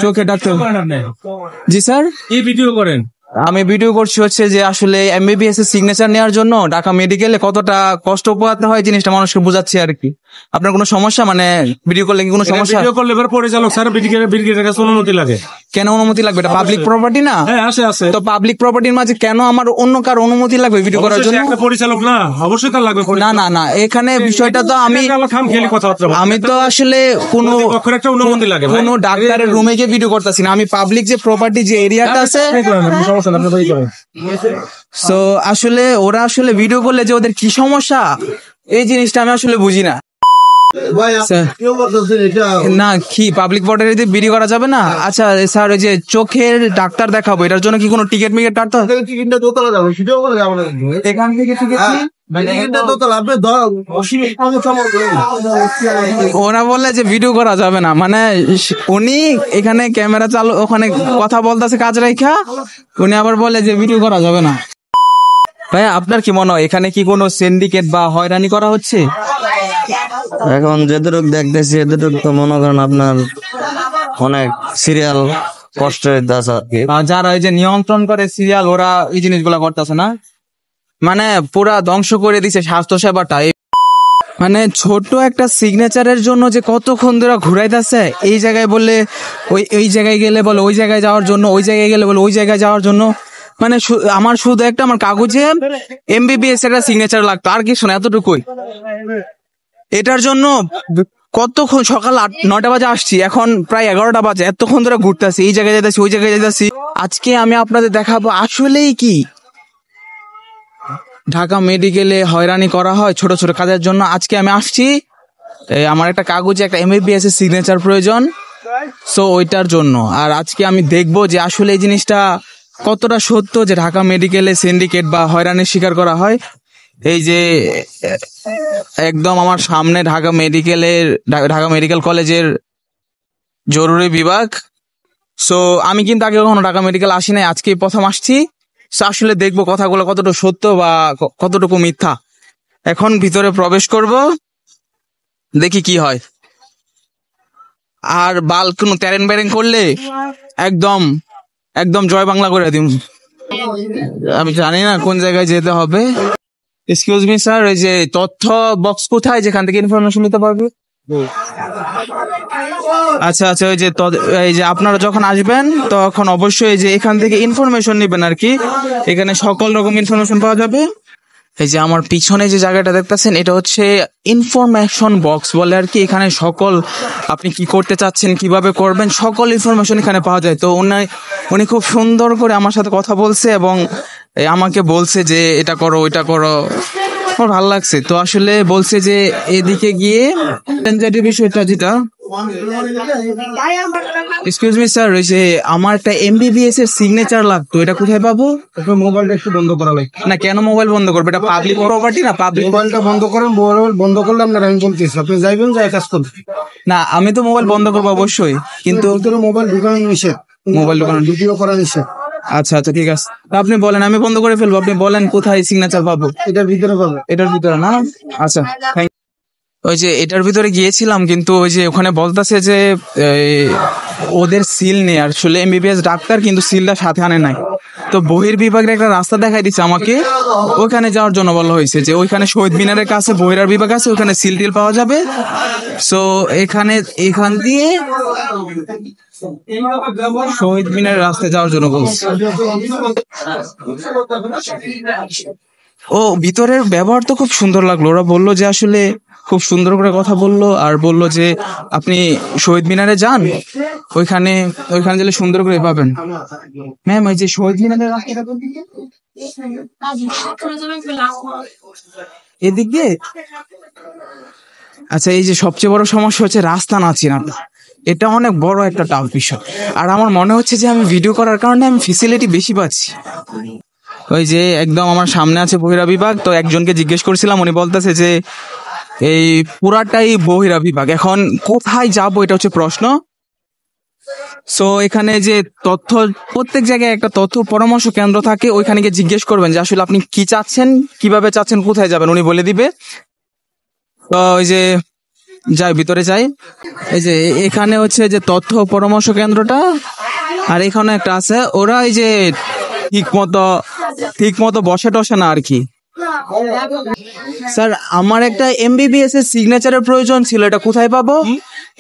চোখে ডাক্তার। জি স্যার, কি ভিডিও করেন? আমি ভিডিও করছি হচ্ছে যে আসলে এমবিবিএস এর সিগনেচার নেওয়ার জন্য ঢাকা মেডিকেলে কতটা কষ্ট পোহাতে হয় জিনিসটা মানুষকে বোঝাচ্ছি আর কি। আপনার কোনো সমস্যা মানে ভিডিও করলে কি কোনো সমস্যা? ভিডিও করলে এবার পরিচালক স্যার ব্রিগেডের কাছে অনুমতি লাগে। কেন অনুমতি লাগবে? এটা পাবলিক প্রপার্টি না? হ্যাঁ আছে। তো পাবলিক প্রপার্টির মাঝে কেন আমার অন্য কার অনুমতি লাগবে ভিডিও করার জন্য? একটা পরিচালক না, অবশ্যই তার লাগবে। না এখানে বিষয়টা তো আমি তো আসলে কোনো একটা অনুমতি লাগে, কোনো ডাক্তারের রুমে গিয়ে ভিডিও করতেছি না, আমি পাবলিক যে প্রপার্টি যে এরিয়াটা আছে। সো আসলে ওরা আসলে ভিডিও করলে যে ওদের কি সমস্যা এই জিনিসটা আমি আসলে বুঝি না। না কি পাবলিক প্রপার্টি দিয়ে ভিডিও করা যাবে না? আচ্ছা স্যার, ওই যে চোখের ডাক্তার দেখাবো এটার জন্য কি কোনো টিকিট মিকেট কাটতে হবে? এখান থেকে টিকিট ওরা বললে যে ভিডিও করা যাবে না, মানে উনি এখানে ক্যামেরা চালু ওখানে কথা বলতেছে কাজ রেখা, উনি আবার বলে যে ভিডিও করা যাবে না। ভাই আপনার কি মনে হয় এখানে কি কোনো সিন্ডিকেট বা হয়রানি করা হচ্ছে? এখন যেটুক দেখতেছি এতটুক তো মনে করেন আপনার অনেক সিরিয়াল কষ্টের দাস আর কি। যারা এই যে নিয়ন্ত্রণ করে সিরিয়াল ওরা এই জিনিসগুলা করতেছে না, মানে পুরা ধ্বংস করে দিছে স্বাস্থ্য সেবাটা। মানে ছোট একটা সিগনেচারের জন্য যে কতক্ষণ ধরে ঘুরাইতেছে, এই জায়গায় বললে ওই জায়গায় গেলে বলে ওই জায়গায় যাওয়ার জন্য, ওই জায়গায় গেলে বলে ওই জায়গায় যাওয়ার জন্য। মানে আমার শুধু একটা আমার কাগজে এমবিবিএস একটা সিগনেচার লাগতো, আর কিছু না, এতটুকুই। এটার জন্য কতক্ষণ সকাল 9টা বাজে আসছি, এখন প্রায় 11টা বাজে, এতক্ষণ ধরে ঘুরতেছি, এই জায়গায় যাইতেছি ওই জায়গায় যাইতেছি। আজকে আমি আপনাদের দেখাবো আসলেই কি ঢাকা মেডিকেলে হয়রানি করা হয় ছোট ছোট কাজের জন্য। আজকে আমি আসছি, আমার একটা কাগজে একটা এমবিবিএস এর সিগনেচার প্রয়োজন, সো ওইটার জন্য। আর আজকে আমি দেখবো যে আসলে এই জিনিসটা কতটা সত্য যে ঢাকা মেডিকেলে সিন্ডিকেট বা হয়রানির শিকার করা হয়। এই যে একদম আমার সামনে ঢাকা মেডিকেল কলেজের জরুরি বিভাগ। সো আমি কিন্তু আগে কখনো ঢাকা মেডিকেল আসি নাই, আজকেই প্রথম আসছি। আসলে দেখবো কথাগুলো কতটুকু সত্য বা কতটুকু মিথ্যা। এখন ভিতরে প্রবেশ করব, দেখি কি হয়। আর বাল কোনো তেরেন বেরেন করলে একদম জয় বাংলা করে দিন। আমি জানি না কোন জায়গায় যেতে হবে। এক্সকিউজ মি স্যার, এই যে তথ্য বক্স কোথায় যেখান থেকে ইনফরমেশন নিতে পারবে? আচ্ছা এই যে আপনারা যখন আসবেন তখন অবশ্যই যে এখান থেকে ইনফরমেশন নেবেন আর কি। এখানে সকল রকম ইনফরমেশন পাওয়া যাবে। এই যে আমার পিছনে যে জায়গাটা দেখতেছেন এটা হচ্ছে ইনফরমেশন বক্স বলে আর কি। এখানে সকল আপনি কি করতে চাচ্ছেন, কিভাবে করবেন, সকল ইনফরমেশন এখানে পাওয়া যায়। তো উনি খুব সুন্দর করে আমার সাথে কথা বলছে এবং আমাকে বলছে যে এটা করো ওইটা করো, আমার ভালো লাগছে। তো আসলে বলছে যে এদিকে গিয়ে বিষয়টা যেটা, এক্সকিউজ মি স্যার, ওই যে আমার একটা এমবিবিএস এর সিগনেচার লাগতো, এটা কোথায় পাবো? মোবাইলটা একটু বন্ধ করা লাগে। না কেন মোবাইল বন্ধ করবে? এটা পাবলিক প্রপার্টি না? পাবলিক মোবাইলটা বন্ধ করেন, মোবাইল বন্ধ করলে আপনার আমি বলতেছি আপনি যাইবেন যাই কাজ করবেন। না আমি তো মোবাইল বন্ধ করবো অবশ্যই, কিন্তু মোবাইল ঢুকানো নিষেধ, মোবাইল ঢুকানো ভিডিও করা নিষেধ। আচ্ছা ঠিক আছে, আপনি বলেন, আমি বন্ধ করে ফেলবো। আপনি বলেন কোথায় সিগনেচার পাবো? এটার ভিতরে পাবো। এটার ভিতরে না? আচ্ছা ওই যে এটার ভিতরে গিয়েছিলাম, কিন্তু ওই যে ওখানে বলতেছে যে ওদের সিল নেই আসলে, এমবিবিএস ডাক্তার কিন্তু সিলটা সাথে আনে নাই। তো বহির্বিভাগের একটা রাস্তা দেখাই দিচ্ছে আমাকে, ওইখানে যাওয়ার জন্য বলা হয়েছে যে ওইখানে শহীদ মিনারের কাছে বহিরার বিভাগ আছে, ওখানে সিল টিল পাওয়া যাবে। সো এখান দিয়ে শহীদ মিনারের রাস্তায় যাওয়ার জন্য বলছে। ও ভিতরের ব্যবহার তো খুব সুন্দর লাগলো। ওরা বললো যে আসলে খুব সুন্দর করে কথা বললো, আর বললো যে আপনি শহীদ মিনারে যান, ওইখানে গেলে সুন্দর করে পাবেন। ম্যাম ওই যে শহীদ মিনারের রাস্তাটা এদিক দিয়ে। আচ্ছা এই যে সবচেয়ে বড় সমস্যা হচ্ছে রাস্তা না চেনাটা, এটা অনেক বড় একটা টাফ বিষয়। আর আমার মনে হচ্ছে যে আমি ভিডিও করার কারণে আমি ফেসিলিটি বেশি পাচ্ছি। ওই যে একদম আমার সামনে আছে বহিরা বিভাগ, তো একজনকে জিজ্ঞেস করছিলাম, উনি বলতেছে যে এই পুরাটাই বহিরা বিভাগ, এখন কোথায় যাবো এটা হচ্ছে প্রশ্ন। সো এখানে যে তথ্য, প্রত্যেক জায়গায় একটা তথ্য পরামর্শ কেন্দ্র থাকে, ওইখানে গিয়ে জিজ্ঞেস করবেন যে আসলে আপনি কি চাচ্ছেন, কিভাবে চাচ্ছেন, কোথায় যাবেন, উনি বলে দিবে। তো ওই যে যাই ভিতরে যাই। এই যে এখানে হচ্ছে যে তথ্য পরামর্শ কেন্দ্রটা, আর এখানে একটা আছে। ওরা এই যে ঠিক মতো বসে টসে না আর কি। স্যার আমার একটা এমবিবিএস এর সিগনেচারের প্রয়োজন ছিল, এটা কোথায় পাবো?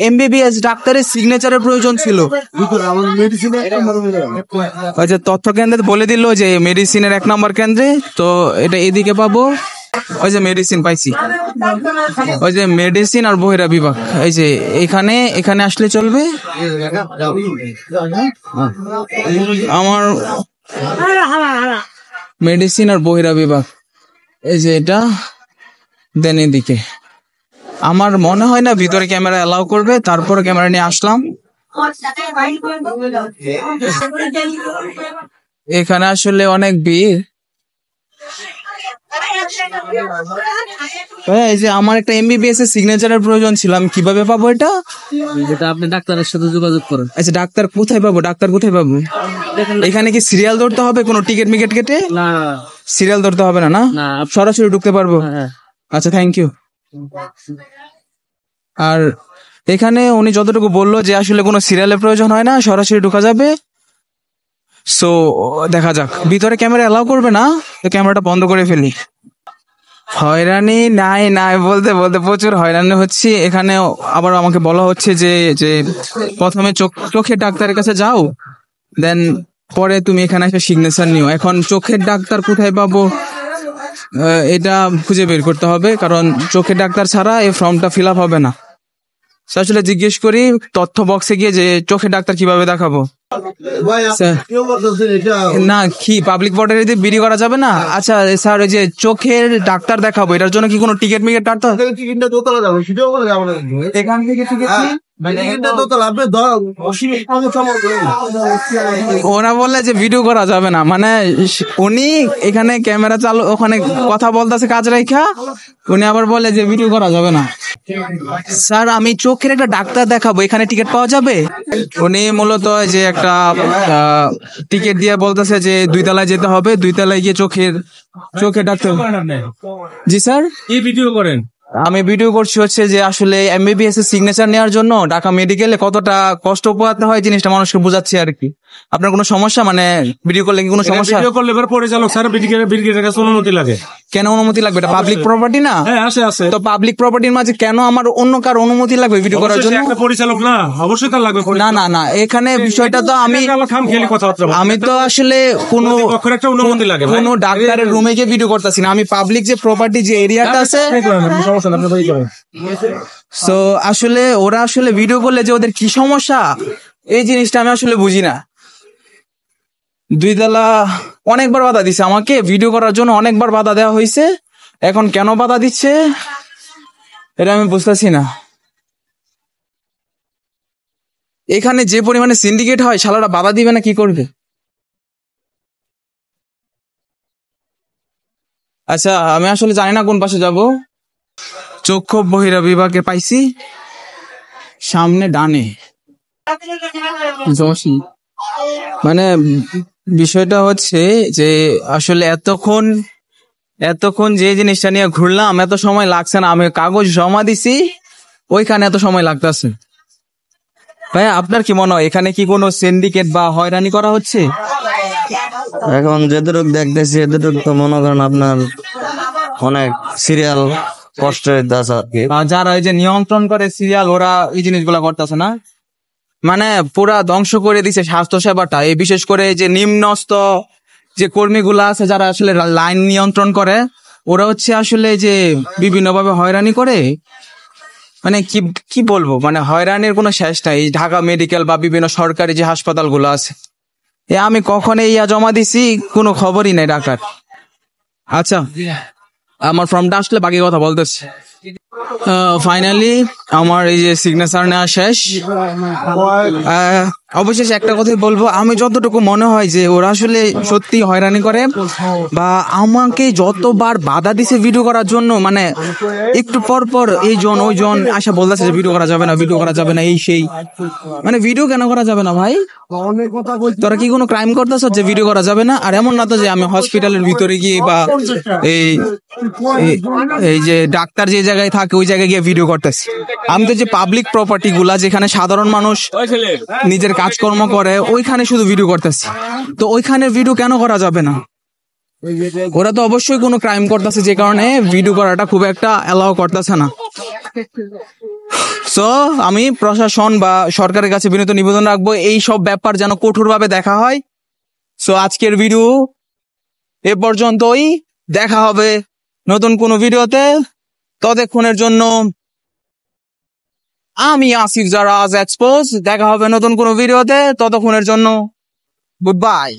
এমবিবিএস ডাক্তারের সিগনেচারের প্রয়োজন ছিল। ওই যে তথ্য কেন্দ্রে বলে দিল যে মেডিসিনের 1 নম্বর কেন্দ্রে, তো এটা এদিকে পাবো। ওই যে মেডিসিন পাইছি, ওই যে মেডিসিন আর বহিরা বিভাগ, এই যে এখানে আসলে চলবে। আমার মেডিসিন আর বহিরা বিভাগ, এই যে এটা দেন এদিকে। আমার মনে হয় না ভিতরে ক্যামেরা অ্যালাউ করবে, তারপরে ক্যামেরা নিয়ে আসলাম। এখানে আসলে অনেক ভিড়। এই যে আমার একটা এমবিবিএস এর সিগনেচারের প্রয়োজন ছিল, আমি কিভাবে পাবো এটা? এটা আপনি ডাক্তারের সাথে যোগাযোগ করেন। আচ্ছা ডাক্তার কোথায় পাবো? এখানে কি সিরিয়াল ধরতে হবে? কোনো টিকিট মিকেট কেটে? না সিরিয়াল ধরতে হবে না? না, সরাসরি ঢুকতে পারবো? হ্যাঁ। আচ্ছা থ্যাংক ইউ। আর এখানে উনি যতটুকু বললো যে আসলে কোনো সিরিয়ালের প্রয়োজন হয় না, সরাসরি ঢোকা যাবে। সো দেখা যাক, ভিতরে ক্যামেরা অ্যালাউ করবে না, তো ক্যামেরাটা বন্ধ করে ফেলি। হয়রানি নাই বলতে প্রচুর হয়রানি হচ্ছে এখানে। আবার আমাকে বলা হচ্ছে যে প্রথমে চোখের ডাক্তারের কাছে যাও, দেন পরে তুমি এখানে এসে সিগনেচার নিও। এখন চোখের ডাক্তার কোথায় পাবো এটা খুঁজে বের করতে হবে, কারণ চোখের ডাক্তার ছাড়া এই ফর্মটা ফিল আপ হবে না। আসলে জিজ্ঞেস করি তথ্য বক্সে গিয়ে যে চোখের ডাক্তার কিভাবে দেখাবো। না কি পাবলিক বর্ডারে দিয়ে বিড়ি করা যাবে না? আচ্ছা স্যার, ওই যে চোখের ডাক্তার দেখাবো, এটার জন্য কি কোনো টিকিট মিকেট কাটতে হবে? এখান থেকে টিকিট ওরা বললে যে ভিডিও করা যাবে না, মানে উনি এখানে ক্যামেরা চালু, ওখানে কথা বলতেছে কাজ রেখা, উনি আবার বলে যে ভিডিও করা যাবে না। স্যার আমি চোখের একটা ডাক্তার দেখাবো, এখানে টিকিট পাওয়া যাবে? উনি মূলত যে একটা টিকিট দিয়ে বলতেছে যে 2 তলায় যেতে হবে, 2 তলায় গিয়ে চোখের ডাক্তার। জি স্যার, কি ভিডিও করেন? আমি ভিডিও করছি হচ্ছে যে আসলে এমবিবিএস এর সিগনেচার নেওয়ার জন্য ঢাকা মেডিকেলে কতটা কষ্ট পোহাতে হয় জিনিসটা মানুষকে বোঝাচ্ছি আর কি। আপনার কোনো সমস্যা, মানে ভিডিও করলে কি কোনো সমস্যা? ভিডিও করলে এবার পরিচালক স্যার ব্রিগেডের কাছে অনুমতি লাগে। কেন অনুমতি লাগবে? এটা পাবলিক প্রপার্টি না? হ্যাঁ আছে। তো পাবলিক প্রপার্টির মাঝে কেন আমার অন্য কার অনুমতি লাগবে ভিডিও করার জন্য? একটা পরিচালক না, অবশ্যই তার লাগবে। না এখানে বিষয়টা তো আমি তো আসলে কোনো অনুমতি লাগে, কোনো ডাক্তারের রুমে গিয়ে ভিডিও করতেছি না, আমি পাবলিক যে প্রপার্টি যে এরিয়াটা আছে। সো আসলে ওরা আসলে ভিডিও করলে যে ওদের কি সমস্যা, এই জিনিসটা আমি আসলে বুঝি না। 2 তলা অনেকবার বাধা দিচ্ছে আমাকে ভিডিও করার জন্য, অনেকবার বাধা দেওয়া হয়েছে। এখন কেন বাধা দিচ্ছে এটা আমি বুঝতেছি না। এখানে যে পরিমাণে সিন্ডিকেট হয়, শালারা বাধা দিবে না কি করবে? আচ্ছা আমি আসলে জানি না কোন পাশে যাব। চক্ষু বহিরা বিভাগে পাইছি, সামনে ডানে। মানে বিষয়টা হচ্ছে যে আসলে এতক্ষণ যে জিনিসটা নিয়ে ঘুরলাম, এত সময় লাগছে না। আমি কাগজ জমা দিছি, ওইখানে এত সময় লাগতেছে। ভাইয়া আপনার কি মনে হয় এখানে কি কোনো সিন্ডিকেট বা হয়রানি করা হচ্ছে? এখন যেদুরুক দেখতেছি এদুরুক তো মনে করেন আপনার অনেক সিরিয়াল কষ্টের দাস আর কি। যারা ওই যে নিয়ন্ত্রণ করে সিরিয়াল, ওরা এই জিনিসগুলা করতেছে না, মানে পুরা ধ্বংস করে দিছে স্বাস্থ্য সেবাটা। এই বিশেষ করে যে নিম্নস্থ যে কর্মীগুলা আছে, যারা আসলে লাইন নিয়ন্ত্রণ করে, ওরা হচ্ছে আসলে যে বিভিন্নভাবে হয়রানি করে। মানে কি বলবো, মানে হয়রানির কোনো শেষ নাই। ঢাকা মেডিকেল বা বিভিন্ন সরকারি যে হাসপাতালগুলো আছে, আমি কখন ইয়া জমা দিছি কোনো খবরই নাই ঢাকার। আচ্ছা আমার ফর্মটা আসলে বাকি কথা বলতেছি। ফাইনালি আমার এই যে সিগনেচার নেওয়া শেষ। অবশেষে একটা কথাই বলবো, আমি যতটুকু মনে হয় যে ওরা আসলে সত্যি হয়রানি করে, বা আমাকে যতবার বাধা দিছে ভিডিও করার জন্য, মানে একটু পর পর এই জন ওই জন আসা বলতেছে যে ভিডিও করা যাবে না, ভিডিও করা যাবে না, এই সেই। মানে ভিডিও কেন করা যাবে না ভাই? অনেক কথা বলছি। তোরা কি কোনো ক্রাইম করতেছ যে ভিডিও করা যাবে না? আর এমন না তো যে আমি হসপিটালের ভিতরে গিয়ে বা এই এই যে ডাক্তার যে জায়গায় থাকে ওই জায়গায় গিয়ে ভিডিও করতেছি। আমি তো যে পাবলিক প্রপার্টি গুলা যেখানে সাধারণ মানুষ নিজের কাজকর্ম করে ওইখানে শুধু ভিডিও করতেছি। তো ওইখানে ভিডিও কেন করা যাবে না? ওরা তো অবশ্যই কোনো ক্রাইম করতেছে, যে কারণে ভিডিও করাটা খুব একটা অ্যালাউ করতেছে না। সো আমি প্রশাসন বা সরকারের কাছে বিনীত নিবেদন রাখবো, এই সব ব্যাপার যেন কঠোরভাবে দেখা হয়। সো আজকের ভিডিও এ পর্যন্তই, দেখা হবে নতুন কোনো ভিডিওতে। ততক্ষণের জন্য আমি আসিফ জারাজ এক্সপোজ, দেখা হবে নতুন কোনো ভিডিওতে। ততক্ষণের জন্য গুড বাই।